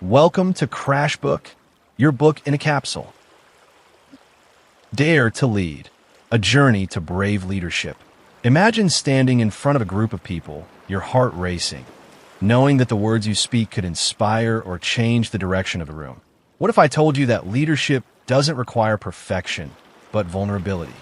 Welcome to Crash Book, your book in a capsule. Dare to lead, a journey to brave leadership. Imagine standing in front of a group of people, your heart racing, knowing that the words you speak could inspire or change the direction of the room. What if I told you that leadership doesn't require perfection, but vulnerability?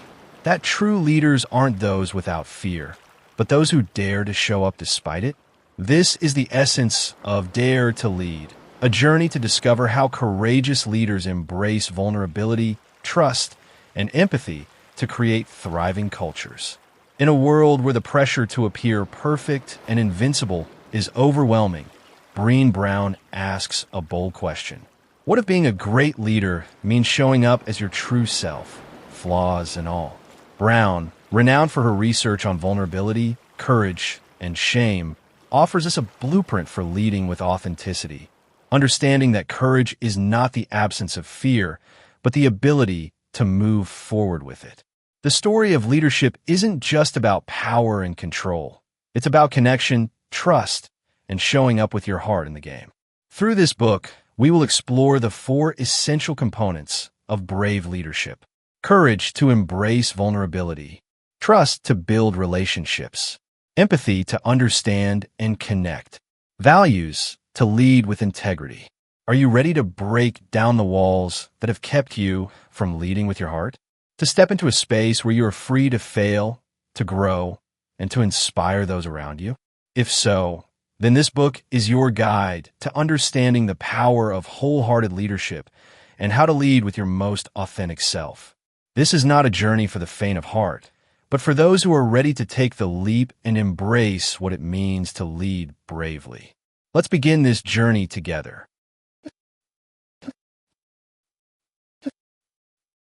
That true leaders aren't those without fear, but those who dare to show up despite it? This is the essence of Dare to Lead, a journey to discover how courageous leaders embrace vulnerability, trust, and empathy to create thriving cultures. In a world where the pressure to appear perfect and invincible is overwhelming, Brené Brown asks a bold question. What if being a great leader means showing up as your true self, flaws and all? Brown, renowned for her research on vulnerability, courage, and shame, offers us a blueprint for leading with authenticity, understanding that courage is not the absence of fear, but the ability to move forward with it. The story of leadership isn't just about power and control. It's about connection, trust, and showing up with your heart in the game. Through this book, we will explore the 4 essential components of brave leadership. Courage to embrace vulnerability, trust to build relationships, empathy to understand and connect, values to lead with integrity. Are you ready to break down the walls that have kept you from leading with your heart? To step into a space where you are free to fail, to grow, and to inspire those around you? If so, then this book is your guide to understanding the power of wholehearted leadership and how to lead with your most authentic self. This is not a journey for the faint of heart, but for those who are ready to take the leap and embrace what it means to lead bravely. Let's begin this journey together.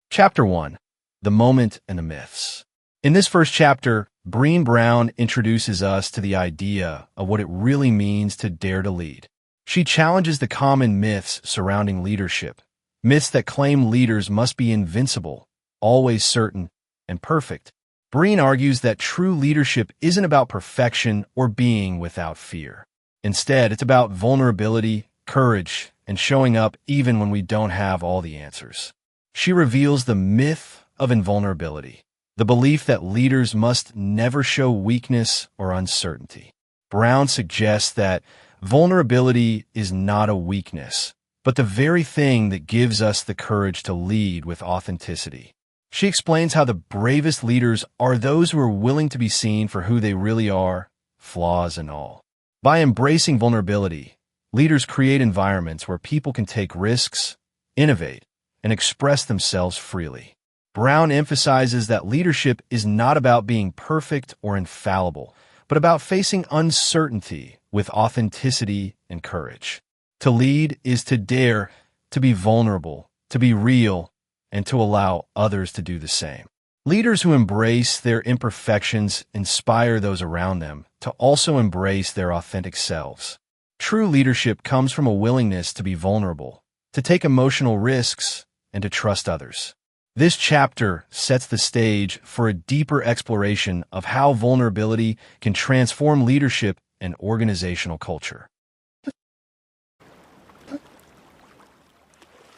Chapter 1. The Moment and the Myths. In this first chapter, Brené Brown introduces us to the idea of what it really means to dare to lead. She challenges the common myths surrounding leadership, myths that claim leaders must be invincible, always certain, and perfect. Brené argues that true leadership isn't about perfection or being without fear. Instead, it's about vulnerability, courage, and showing up even when we don't have all the answers. She reveals the myth of invulnerability, the belief that leaders must never show weakness or uncertainty. Brown suggests that vulnerability is not a weakness, but the very thing that gives us the courage to lead with authenticity. She explains how the bravest leaders are those who are willing to be seen for who they really are, flaws and all. By embracing vulnerability, leaders create environments where people can take risks, innovate, and express themselves freely. Brown emphasizes that leadership is not about being perfect or infallible, but about facing uncertainty with authenticity and courage. To lead is to dare, to be vulnerable, to be real, and to allow others to do the same. Leaders who embrace their imperfections inspire those around them to also embrace their authentic selves. True leadership comes from a willingness to be vulnerable, to take emotional risks, and to trust others. This chapter sets the stage for a deeper exploration of how vulnerability can transform leadership and organizational culture.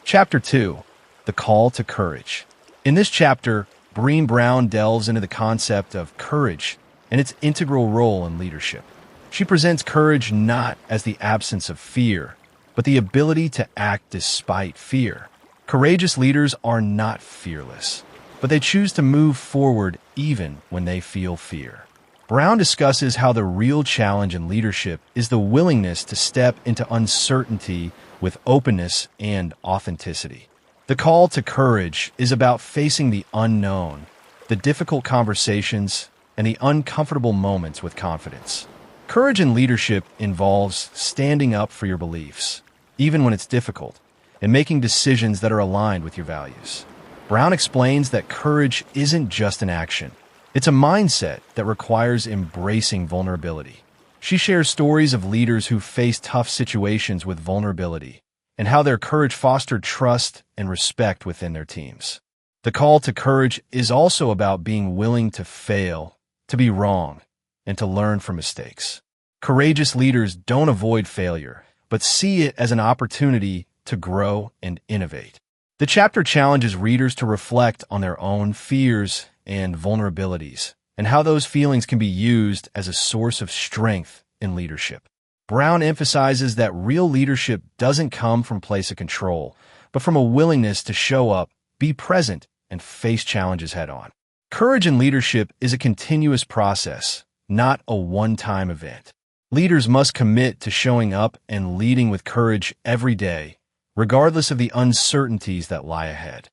Chapter 2. The Call to Courage. In this chapter, Brené Brown delves into the concept of courage and its integral role in leadership. She presents courage not as the absence of fear, but the ability to act despite fear. Courageous leaders are not fearless, but they choose to move forward even when they feel fear. Brown discusses how the real challenge in leadership is the willingness to step into uncertainty with openness and authenticity. The call to courage is about facing the unknown, the difficult conversations, and the uncomfortable moments with confidence. Courage in leadership involves standing up for your beliefs, even when it's difficult, and making decisions that are aligned with your values. Brown explains that courage isn't just an action. It's a mindset that requires embracing vulnerability. She shares stories of leaders who face tough situations with vulnerability and how their courage fostered trust and respect within their teams. The call to courage is also about being willing to fail, to be wrong, and to learn from mistakes. Courageous leaders don't avoid failure, but see it as an opportunity to grow and innovate. The chapter challenges readers to reflect on their own fears and vulnerabilities, and how those feelings can be used as a source of strength in leadership. Brown emphasizes that real leadership doesn't come from a place of control, but from a willingness to show up, be present, and face challenges head-on. Courage in leadership is a continuous process, not a one-time event. Leaders must commit to showing up and leading with courage every day, regardless of the uncertainties that lie ahead.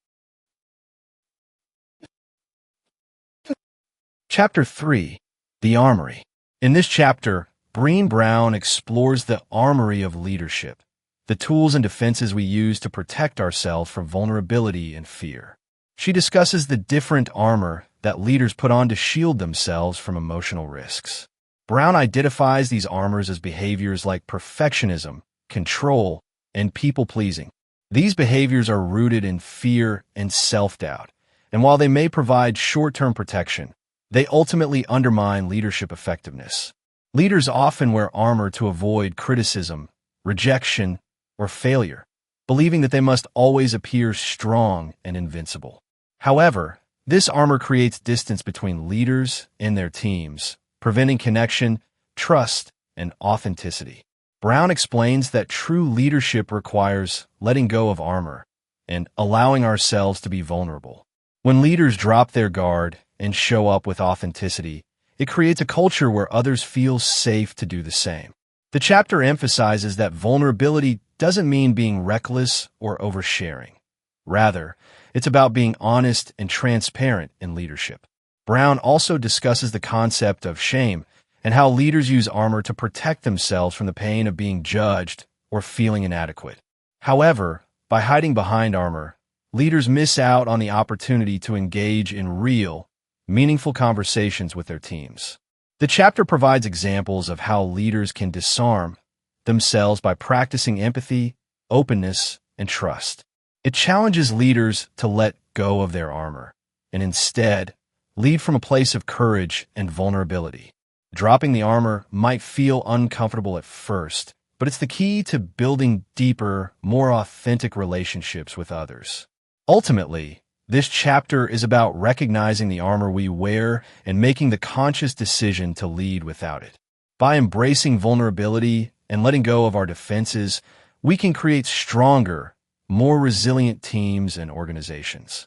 Chapter 3. The Armory. In this chapter, Brené Brown explores the armory of leadership, the tools and defenses we use to protect ourselves from vulnerability and fear. She discusses the different armor that leaders put on to shield themselves from emotional risks. Brown identifies these armors as behaviors like perfectionism, control, and people-pleasing. These behaviors are rooted in fear and self-doubt, and while they may provide short-term protection, they ultimately undermine leadership effectiveness. Leaders often wear armor to avoid criticism, rejection, or failure, believing that they must always appear strong and invincible. However, this armor creates distance between leaders and their teams, preventing connection, trust, and authenticity. Brown explains that true leadership requires letting go of armor and allowing ourselves to be vulnerable. When leaders drop their guard and show up with authenticity, it creates a culture where others feel safe to do the same. The chapter emphasizes that vulnerability doesn't mean being reckless or oversharing. Rather, it's about being honest and transparent in leadership. Brown also discusses the concept of shame and how leaders use armor to protect themselves from the pain of being judged or feeling inadequate. However, by hiding behind armor, leaders miss out on the opportunity to engage in real, meaningful conversations with their teams. The chapter provides examples of how leaders can disarm themselves by practicing empathy, openness, and trust. It challenges leaders to let go of their armor and instead lead from a place of courage and vulnerability. Dropping the armor might feel uncomfortable at first, but it's the key to building deeper, more authentic relationships with others. Ultimately, this chapter is about recognizing the armor we wear and making the conscious decision to lead without it. By embracing vulnerability and letting go of our defenses, we can create stronger, more resilient teams and organizations.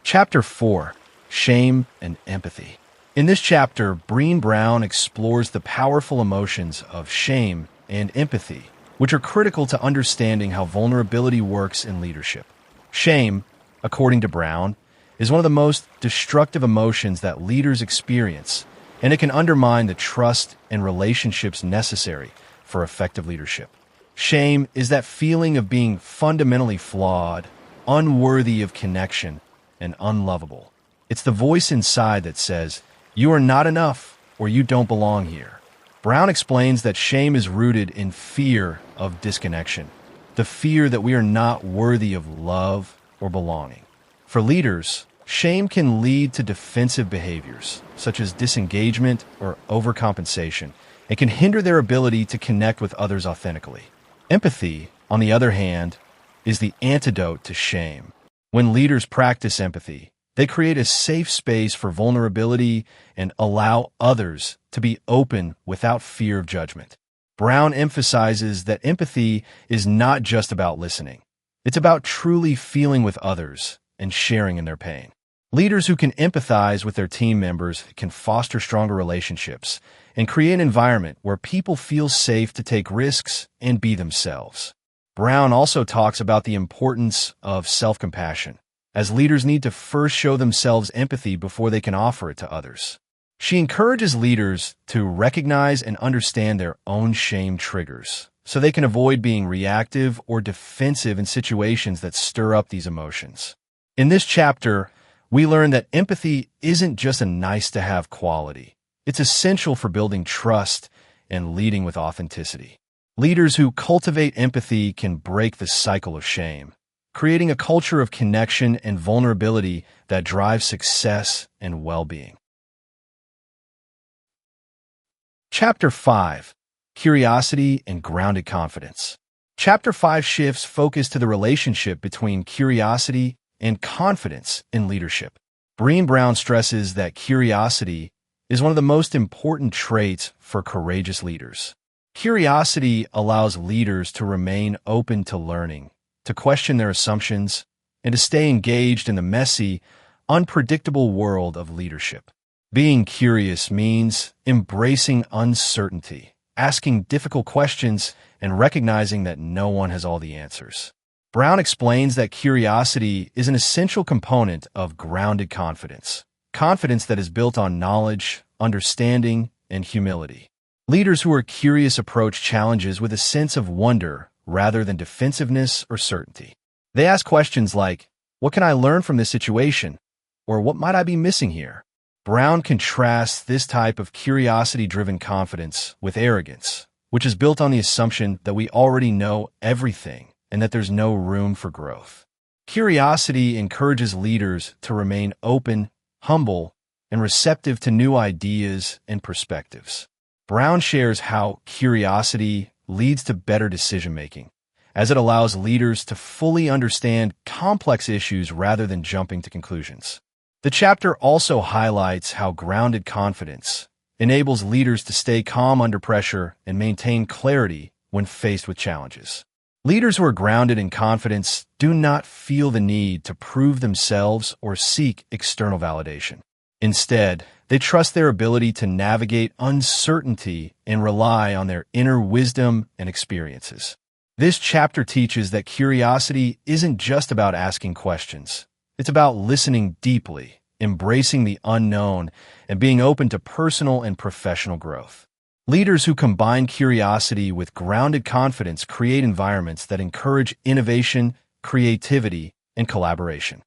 Chapter 4. Shame and Empathy. In this chapter, Brené Brown explores the powerful emotions of shame and empathy, which are critical to understanding how vulnerability works in leadership. Shame, according to Brown, is one of the most destructive emotions that leaders experience, and it can undermine the trust and relationships necessary for effective leadership. Shame is that feeling of being fundamentally flawed, unworthy of connection, and unlovable. It's the voice inside that says, "You are not enough," or "You don't belong here." Brown explains that shame is rooted in fear of disconnection, the fear that we are not worthy of love or belonging. For leaders, shame can lead to defensive behaviors, such as disengagement or overcompensation, and can hinder their ability to connect with others authentically. Empathy, on the other hand, is the antidote to shame. When leaders practice empathy, they create a safe space for vulnerability and allow others to be open without fear of judgment. Brown emphasizes that empathy is not just about listening. It's about truly feeling with others and sharing in their pain. Leaders who can empathize with their team members can foster stronger relationships and create an environment where people feel safe to take risks and be themselves. Brown also talks about the importance of self-compassion, as leaders need to first show themselves empathy before they can offer it to others. She encourages leaders to recognize and understand their own shame triggers, so they can avoid being reactive or defensive in situations that stir up these emotions. In this chapter, we learn that empathy isn't just a nice-to-have quality. It's essential for building trust and leading with authenticity. Leaders who cultivate empathy can break the cycle of shame, creating a culture of connection and vulnerability that drives success and well-being. Chapter 5. Curiosity and Grounded Confidence. Chapter 5 shifts focus to the relationship between curiosity and confidence in leadership. Brené Brown stresses that curiosity is one of the most important traits for courageous leaders. Curiosity allows leaders to remain open to learning, to question their assumptions, and to stay engaged in the messy, unpredictable world of leadership. Being curious means embracing uncertainty, asking difficult questions, and recognizing that no one has all the answers. Brown explains that curiosity is an essential component of grounded confidence, confidence that is built on knowledge, understanding, and humility. Leaders who are curious approach challenges with a sense of wonder rather than defensiveness or certainty. They ask questions like, "What can I learn from this situation?" or "What might I be missing here?" Brown contrasts this type of curiosity-driven confidence with arrogance, which is built on the assumption that we already know everything and that there's no room for growth. Curiosity encourages leaders to remain open, humble, and receptive to new ideas and perspectives. Brown shares how curiosity leads to better decision-making, as it allows leaders to fully understand complex issues rather than jumping to conclusions. The chapter also highlights how grounded confidence enables leaders to stay calm under pressure and maintain clarity when faced with challenges. Leaders who are grounded in confidence do not feel the need to prove themselves or seek external validation. Instead, they trust their ability to navigate uncertainty and rely on their inner wisdom and experiences. This chapter teaches that curiosity isn't just about asking questions. It's about listening deeply, embracing the unknown, and being open to personal and professional growth. Leaders who combine curiosity with grounded confidence create environments that encourage innovation, creativity, and collaboration.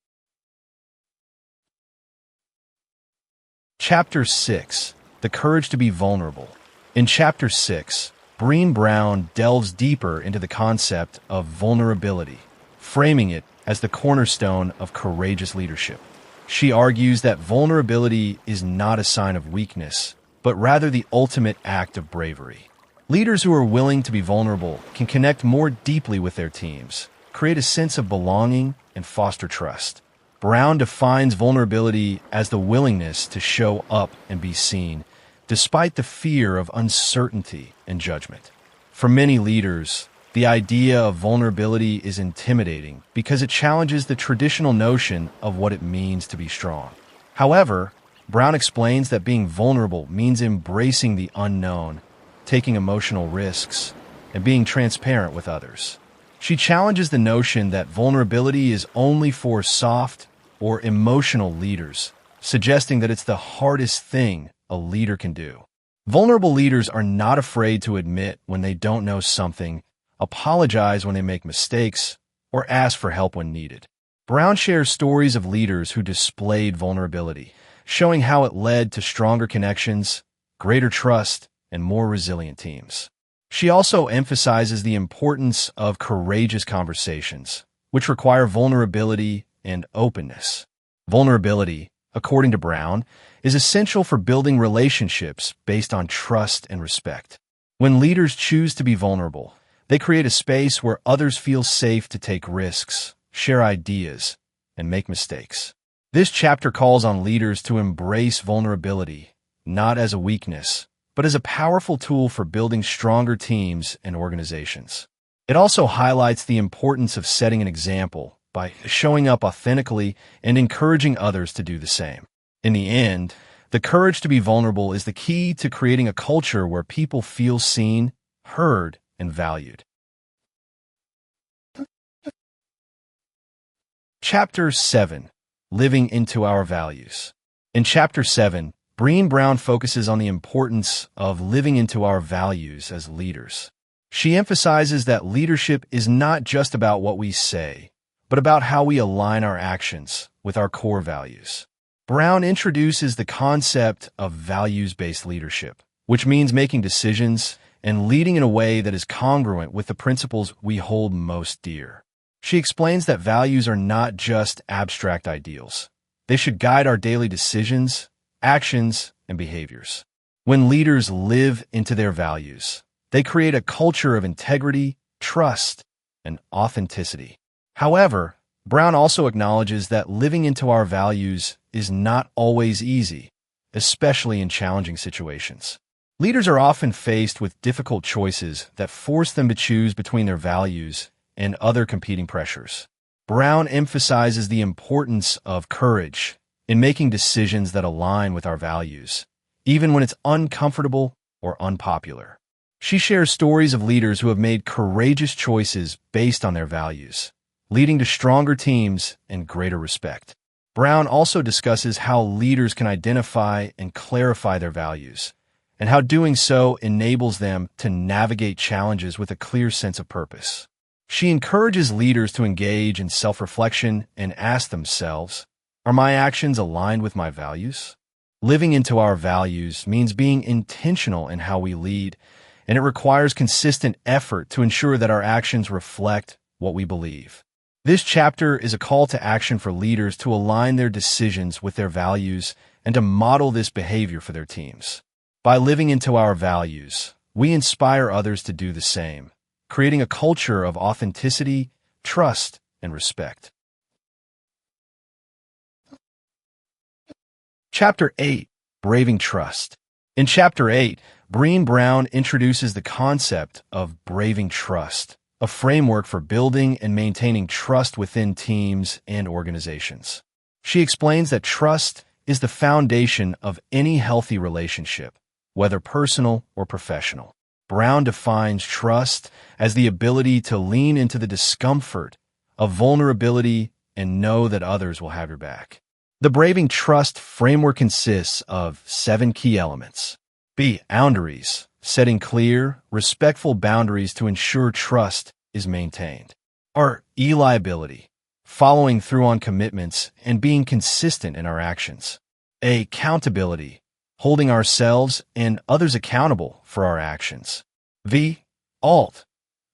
Chapter 6. The Courage to be Vulnerable. In Chapter 6, Brené Brown delves deeper into the concept of vulnerability, framing it as the cornerstone of courageous leadership. She argues that vulnerability is not a sign of weakness, but rather the ultimate act of bravery. Leaders who are willing to be vulnerable can connect more deeply with their teams, create a sense of belonging, and foster trust. Brown defines vulnerability as the willingness to show up and be seen, despite the fear of uncertainty and judgment. For many leaders, the idea of vulnerability is intimidating because it challenges the traditional notion of what it means to be strong. However, Brown explains that being vulnerable means embracing the unknown, taking emotional risks, and being transparent with others. She challenges the notion that vulnerability is only for soft or emotional leaders, suggesting that it's the hardest thing a leader can do. Vulnerable leaders are not afraid to admit when they don't know something, apologize when they make mistakes, or ask for help when needed. Brown shares stories of leaders who displayed vulnerability, showing how it led to stronger connections, greater trust, and more resilient teams. She also emphasizes the importance of courageous conversations, which require vulnerability and openness. Vulnerability, according to Brown, is essential for building relationships based on trust and respect. When leaders choose to be vulnerable, they create a space where others feel safe to take risks, share ideas, and make mistakes. This chapter calls on leaders to embrace vulnerability, not as a weakness, but as a powerful tool for building stronger teams and organizations. It also highlights the importance of setting an example by showing up authentically and encouraging others to do the same. In the end, the courage to be vulnerable is the key to creating a culture where people feel seen, heard, and valued. Chapter 7. Living into Our Values. In Chapter 7, Brené Brown focuses on the importance of living into our values as leaders. She emphasizes that leadership is not just about what we say, but about how we align our actions with our core values. Brown introduces the concept of values-based leadership, which means making decisions and leading in a way that is congruent with the principles we hold most dear. She explains that values are not just abstract ideals. They should guide our daily decisions, actions, and behaviors. When leaders live into their values, they create a culture of integrity, trust, and authenticity. However, Brown also acknowledges that living into our values is not always easy, especially in challenging situations. Leaders are often faced with difficult choices that force them to choose between their values and other competing pressures. Brown emphasizes the importance of courage in making decisions that align with our values, even when it's uncomfortable or unpopular. She shares stories of leaders who have made courageous choices based on their values, leading to stronger teams and greater respect. Brown also discusses how leaders can identify and clarify their values, and how doing so enables them to navigate challenges with a clear sense of purpose. She encourages leaders to engage in self-reflection and ask themselves, are my actions aligned with my values? Living into our values means being intentional in how we lead, and it requires consistent effort to ensure that our actions reflect what we believe. This chapter is a call to action for leaders to align their decisions with their values and to model this behavior for their teams. By living into our values, we inspire others to do the same, creating a culture of authenticity, trust, and respect. Chapter 8. Braving Trust. In Chapter 8, Brené Brown introduces the concept of braving trust, a framework for building and maintaining trust within teams and organizations. She explains that trust is the foundation of any healthy relationship, whether personal or professional. Brown defines trust as the ability to lean into the discomfort of vulnerability and know that others will have your back. The Braving Trust framework consists of 7 key elements. B. Boundaries. Setting clear, respectful boundaries to ensure trust is maintained. R. Reliability. Following through on commitments and being consistent in our actions. A. Accountability. Holding ourselves and others accountable for our actions. V. Alt.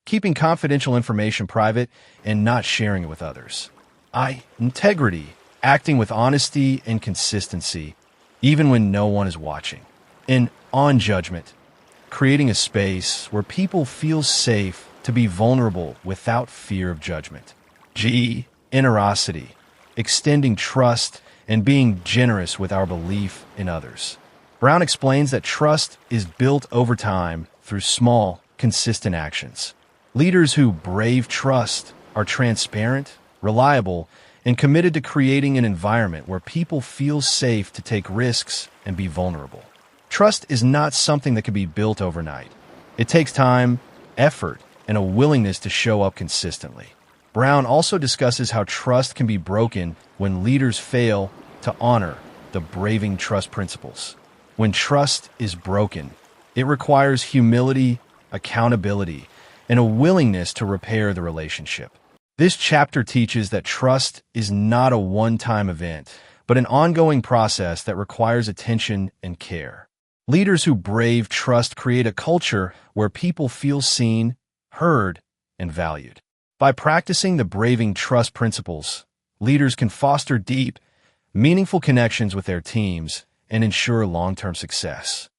Keeping confidential information private and not sharing it with others. I. Integrity. Acting with honesty and consistency, even when no one is watching. And on judgment. Creating a space where people feel safe to be vulnerable without fear of judgment. G. Generosity. Extending trust and being generous with our belief in others. Brown explains that trust is built over time through small, consistent actions. Leaders who brave trust are transparent, reliable, and committed to creating an environment where people feel safe to take risks and be vulnerable. Trust is not something that can be built overnight. It takes time, effort, and a willingness to show up consistently. Brown also discusses how trust can be broken when leaders fail to honor the braving trust principles. When trust is broken, it requires humility, accountability, and a willingness to repair the relationship. This chapter teaches that trust is not a one-time event, but an ongoing process that requires attention and care. Leaders who brave trust create a culture where people feel seen, heard, and valued. By practicing the braving trust principles, leaders can foster deep, meaningful connections with their teams and ensure long-term success.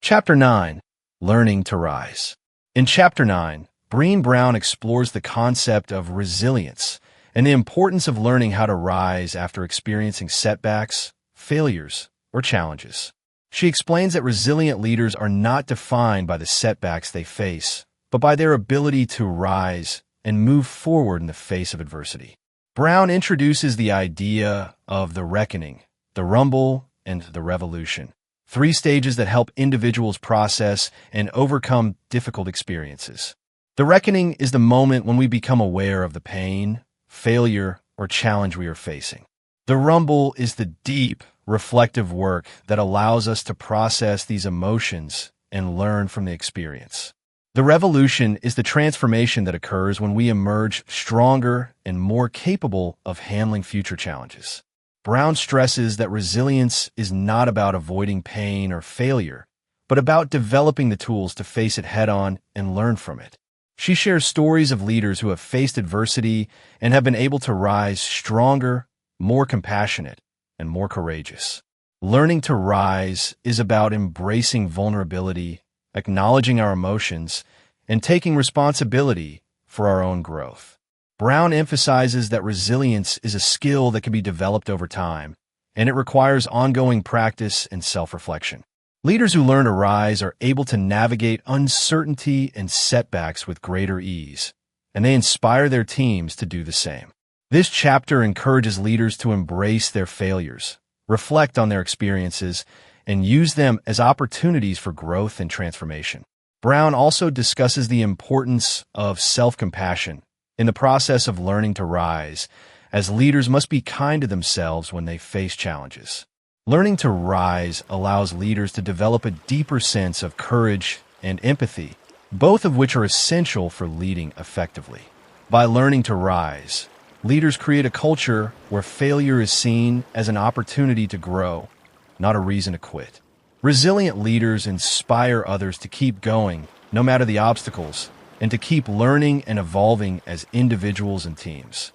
Chapter 9. Learning to Rise. In Chapter 9, Brené Brown explores the concept of resilience and the importance of learning how to rise after experiencing setbacks, failures, or challenges. She explains that resilient leaders are not defined by the setbacks they face, but by their ability to rise and move forward in the face of adversity. Brown introduces the idea of the reckoning, the rumble, and the revolution. 3 stages that help individuals process and overcome difficult experiences. The reckoning is the moment when we become aware of the pain, failure, or challenge we are facing. The rumble is the deep, reflective work that allows us to process these emotions and learn from the experience. The revolution is the transformation that occurs when we emerge stronger and more capable of handling future challenges. Brown stresses that resilience is not about avoiding pain or failure, but about developing the tools to face it head-on and learn from it. She shares stories of leaders who have faced adversity and have been able to rise stronger, more compassionate, and more courageous. Learning to rise is about embracing vulnerability, acknowledging our emotions, and taking responsibility for our own growth. Brown emphasizes that resilience is a skill that can be developed over time, and it requires ongoing practice and self-reflection. Leaders who learn to rise are able to navigate uncertainty and setbacks with greater ease, and they inspire their teams to do the same. This chapter encourages leaders to embrace their failures, reflect on their experiences, and use them as opportunities for growth and transformation. Brown also discusses the importance of self-compassion in the process of learning to rise, as leaders must be kind to themselves when they face challenges. Learning to rise allows leaders to develop a deeper sense of courage and empathy, both of which are essential for leading effectively. By learning to rise, leaders create a culture where failure is seen as an opportunity to grow, not a reason to quit. Resilient leaders inspire others to keep going, no matter the obstacles, and to keep learning and evolving as individuals and teams.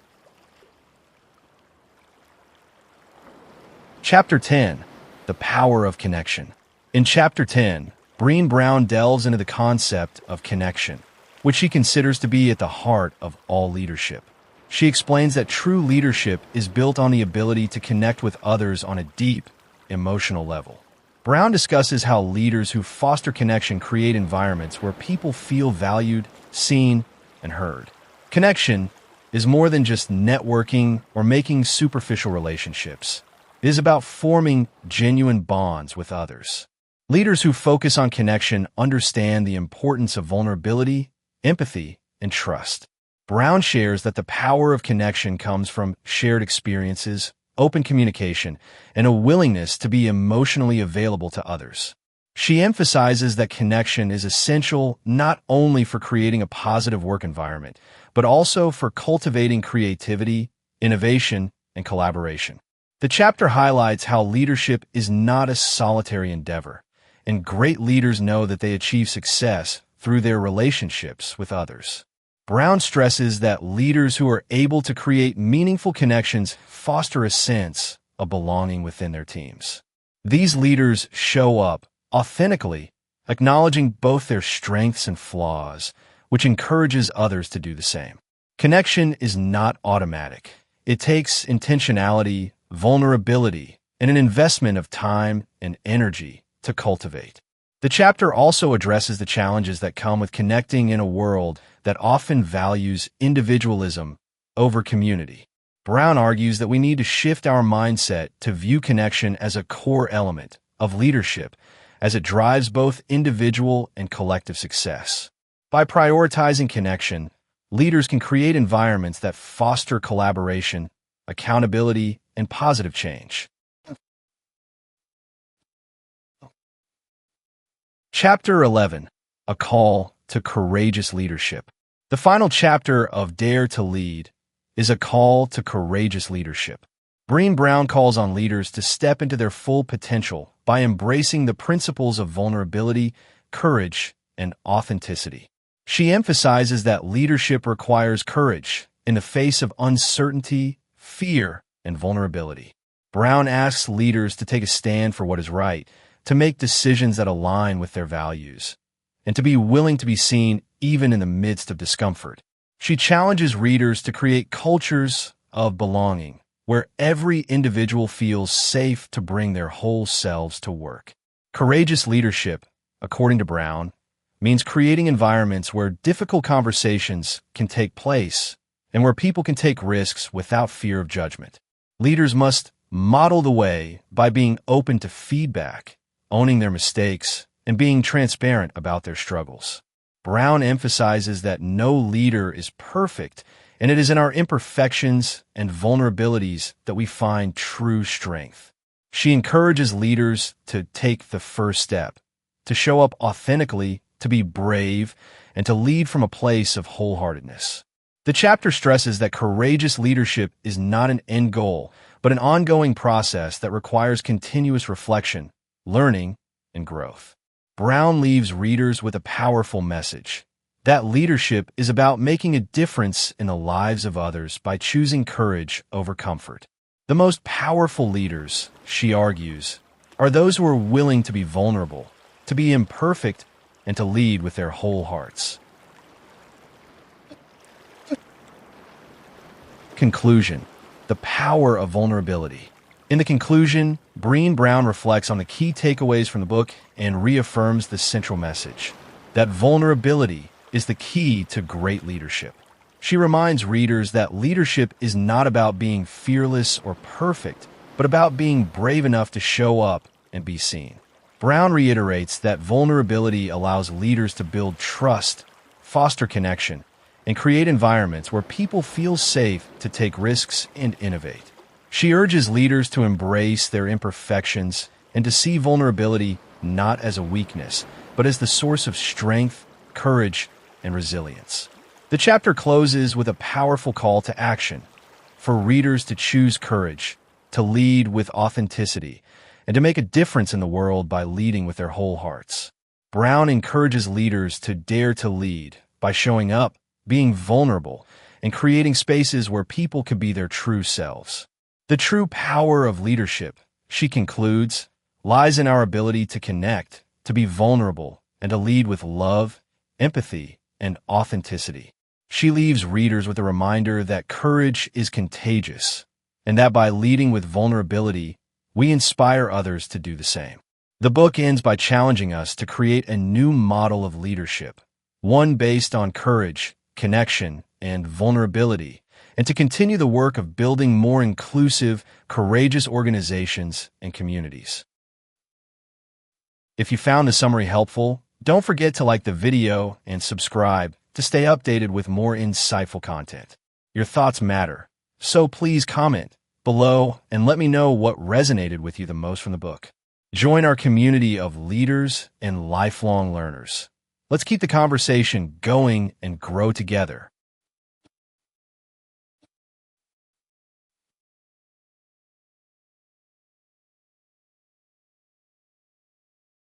Chapter 10. The Power of Connection. In Chapter 10, Brené Brown delves into the concept of connection, which she considers to be at the heart of all leadership. She explains that true leadership is built on the ability to connect with others on a deep, emotional level. Brown discusses how leaders who foster connection create environments where people feel valued, seen, and heard. Connection is more than just networking or making superficial relationships. It is about forming genuine bonds with others. Leaders who focus on connection understand the importance of vulnerability, empathy, and trust. Brown shares that the power of connection comes from shared experiences, open communication, and a willingness to be emotionally available to others. She emphasizes that connection is essential not only for creating a positive work environment, but also for cultivating creativity, innovation, and collaboration. The chapter highlights how leadership is not a solitary endeavor, and great leaders know that they achieve success through their relationships with others. Brown stresses that leaders who are able to create meaningful connections foster a sense of belonging within their teams. These leaders show up authentically, acknowledging both their strengths and flaws, which encourages others to do the same. Connection is not automatic. It takes intentionality, vulnerability, and an investment of time and energy to cultivate. The chapter also addresses the challenges that come with connecting in a world that often values individualism over community. Brown argues that we need to shift our mindset to view connection as a core element of leadership, as it drives both individual and collective success. By prioritizing connection, leaders can create environments that foster collaboration, accountability, and positive change. Chapter 11. A Call to Courageous Leadership. The final chapter of Dare to Lead is a call to courageous leadership. Brené Brown calls on leaders to step into their full potential by embracing the principles of vulnerability, courage, and authenticity. She emphasizes that leadership requires courage in the face of uncertainty, fear, and vulnerability. Brown asks leaders to take a stand for what is right, to make decisions that align with their values, and to be willing to be seen even in the midst of discomfort. She challenges readers to create cultures of belonging, where every individual feels safe to bring their whole selves to work. Courageous leadership, according to Brown, means creating environments where difficult conversations can take place and where people can take risks without fear of judgment. Leaders must model the way by being open to feedback, owning their mistakes, and being transparent about their struggles. Brown emphasizes that no leader is perfect, and it is in our imperfections and vulnerabilities that we find true strength. She encourages leaders to take the first step, to show up authentically, to be brave, and to lead from a place of wholeheartedness. The chapter stresses that courageous leadership is not an end goal, but an ongoing process that requires continuous reflection, learning, and growth. Brown leaves readers with a powerful message that leadership is about making a difference in the lives of others by choosing courage over comfort. The most powerful leaders, she argues, are those who are willing to be vulnerable, to be imperfect, and to lead with their whole hearts. Conclusion: the power of vulnerability. In the conclusion, Brené Brown reflects on the key takeaways from the book and reaffirms the central message that vulnerability is the key to great leadership. She reminds readers that leadership is not about being fearless or perfect, but about being brave enough to show up and be seen. Brown reiterates that vulnerability allows leaders to build trust, foster connection, and create environments where people feel safe to take risks and innovate. She urges leaders to embrace their imperfections and to see vulnerability not as a weakness, but as the source of strength, courage, and resilience. The chapter closes with a powerful call to action for readers to choose courage, to lead with authenticity, and to make a difference in the world by leading with their whole hearts. Brown encourages leaders to dare to lead by showing up, being vulnerable, and creating spaces where people can be their true selves. The true power of leadership, she concludes, lies in our ability to connect, to be vulnerable, and to lead with love, empathy, and authenticity. She leaves readers with a reminder that courage is contagious, and that by leading with vulnerability, we inspire others to do the same. The book ends by challenging us to create a new model of leadership, one based on courage, connection, and vulnerability, and to continue the work of building more inclusive, courageous organizations and communities. If you found the summary helpful, don't forget to like the video and subscribe to stay updated with more insightful content. Your thoughts matter, so please comment below and let me know what resonated with you the most from the book. Join our community of leaders and lifelong learners. Let's keep the conversation going and grow together.